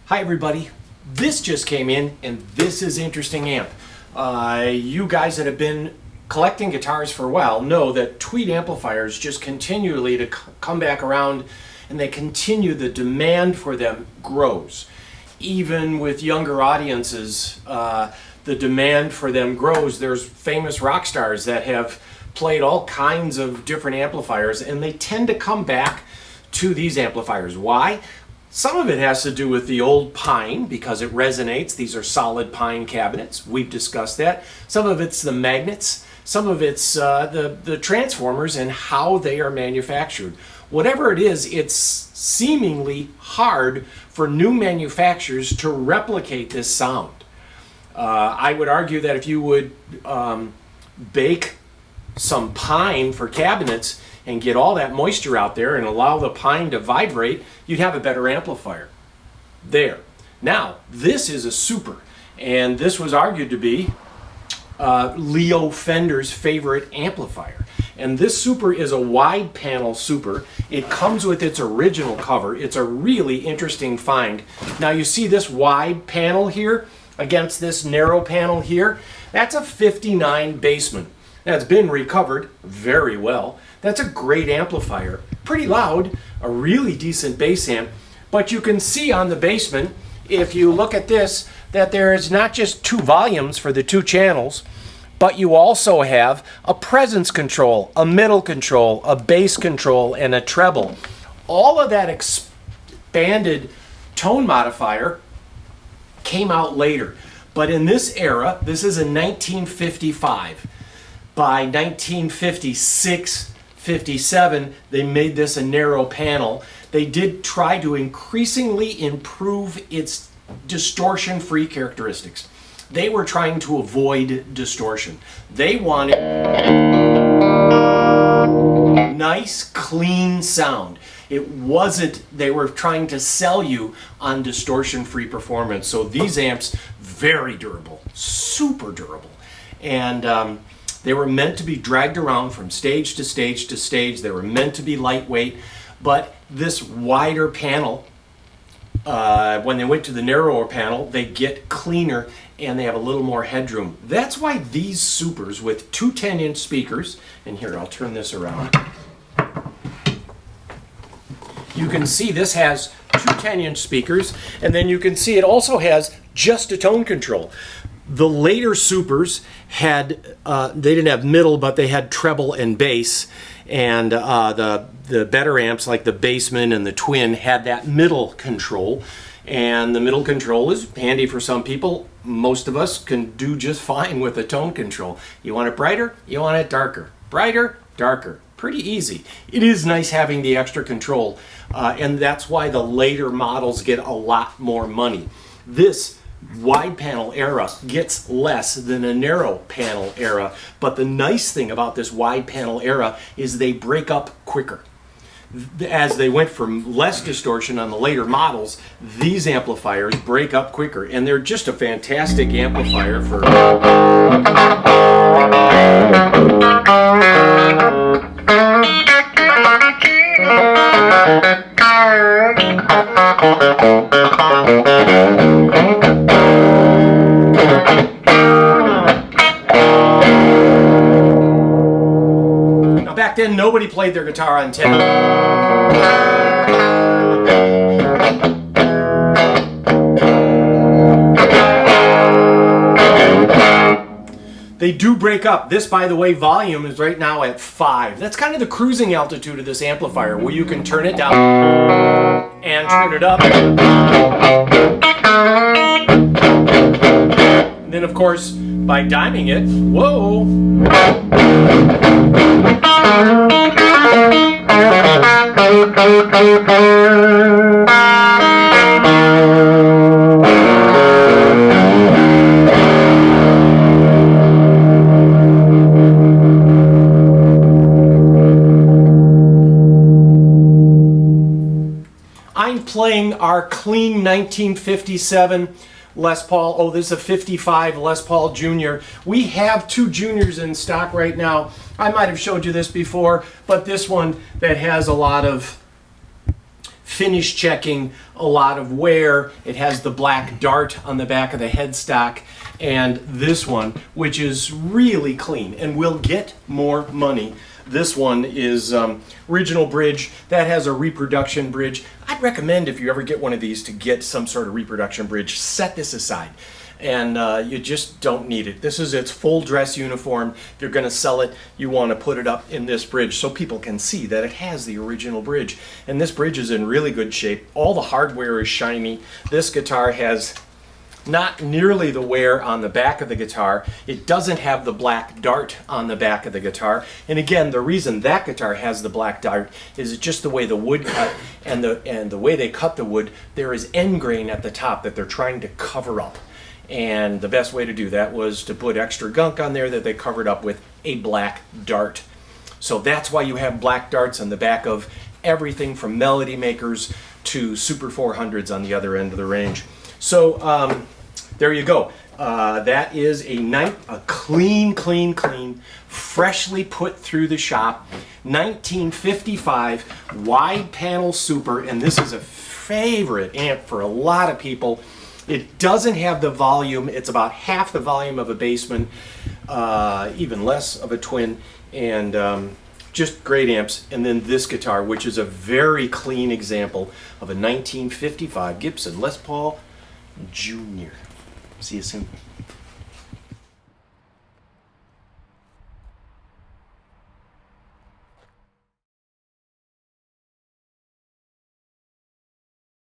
Hi everybody, this just came in and this is Interesting Amp. You guys that have been collecting guitars for a while know that tweed amplifiers just continually to come back around, and they continue, the demand for them grows. Even with younger audiences, the demand for them grows. There's famous rock stars that have played all kinds of different amplifiers, and they tend to come back to these amplifiers. Why? Some of it has to do with the old pine because it resonates. These are solid pine cabinets. We've discussed that. Some of it's the magnets. Some of it's the transformers and how they are manufactured. Whatever it is, it's seemingly hard for new manufacturers to replicate this sound. I would argue that if you would bake some pine for cabinets and get all that moisture out there and allow the pine to vibrate, you'd have a better amplifier. There. Now, this is a super, and this was argued to be Leo Fender's favorite amplifier. And this super is a wide panel super. It comes with its original cover. It's a really interesting find. Now you see this wide panel here against this narrow panel here. That's a 59 Bassman. That's been recovered very well. That's a great amplifier. Pretty loud, a really decent bass amp. But you can see on the Bassman, if you look at this, that there is not just two volumes for the two channels, but you also have a presence control, a middle control, a bass control, and a treble. All of that expanded tone modifier came out later. But in this era, this is in 1955. By 1956, 57, they made this a narrow panel. They did try to increasingly improve its distortion-free characteristics. They were trying to avoid distortion. They wanted nice, clean sound. It wasn't, they were trying to sell you on distortion-free performance. So these amps, very durable, super durable. And they were meant to be dragged around from stage to stage to stage. They were meant to be lightweight. But this wider panel, when they went to the narrower panel, they get cleaner and they have a little more headroom. That's why these supers with two 10-inch speakers, and here, I'll turn this around. You can see this has two 10-inch speakers, and then you can see it also has just a tone control. The later supers had, they didn't have middle, but they had treble and bass, and the better amps like the Bassman and the Twin had that middle control, and the middle control is handy for some people. Most of us can do just fine with a tone control. You want it brighter, you want it darker. Brighter, darker. Pretty easy. It is nice having the extra control, and that's why the later models get a lot more money. This wide panel era gets less than a narrow panel era, but the nice thing about this wide panel era is they break up quicker. As they went from less distortion on the later models, these amplifiers break up quicker, and they're just a fantastic amplifier for Now back then nobody played their guitar on 10. They do break up. This, by the way, volume is right now at 5. That's kind of the cruising altitude of this amplifier, where you can turn it down and turn it up. And then, of course, by diming it, whoa! I'm playing our clean 1957 Les Paul. Oh, this is a 55 Les Paul Junior. We have two Juniors in stock right now. I might have showed you this before, but this one that has a lot of finish checking, a lot of wear. It has the black dart on the back of the headstock, and this one, which is really clean and will get more money. This one is original bridge. That has a reproduction bridge. I'd recommend, if you ever get one of these, to get some sort of reproduction bridge. Set this aside, and you just don't need it. This is its full dress uniform. If you're going to sell it, you want to put it up in this bridge so people can see that it has the original bridge. And this bridge is in really good shape. All the hardware is shiny. This guitar has not nearly the wear on the back of the guitar. It doesn't have the black dart on the back of the guitar. And again, the reason that guitar has the black dart is just the way the wood cut, and the way they cut the wood. There is end grain at the top that they're trying to cover up. And the best way to do that was to put extra gunk on there that they covered up with a black dart. So that's why you have black darts on the back of everything from Melody Makers to Super 400s on the other end of the range. So there you go. That is a clean, freshly put through the shop, 1955 wide panel Super, and this is a favorite amp for a lot of people. It doesn't have the volume. It's about half the volume of a Bassman, even less of a Twin, and just great amps. And then this guitar, which is a very clean example of a 1955 Gibson Les Paul Jr. See you soon.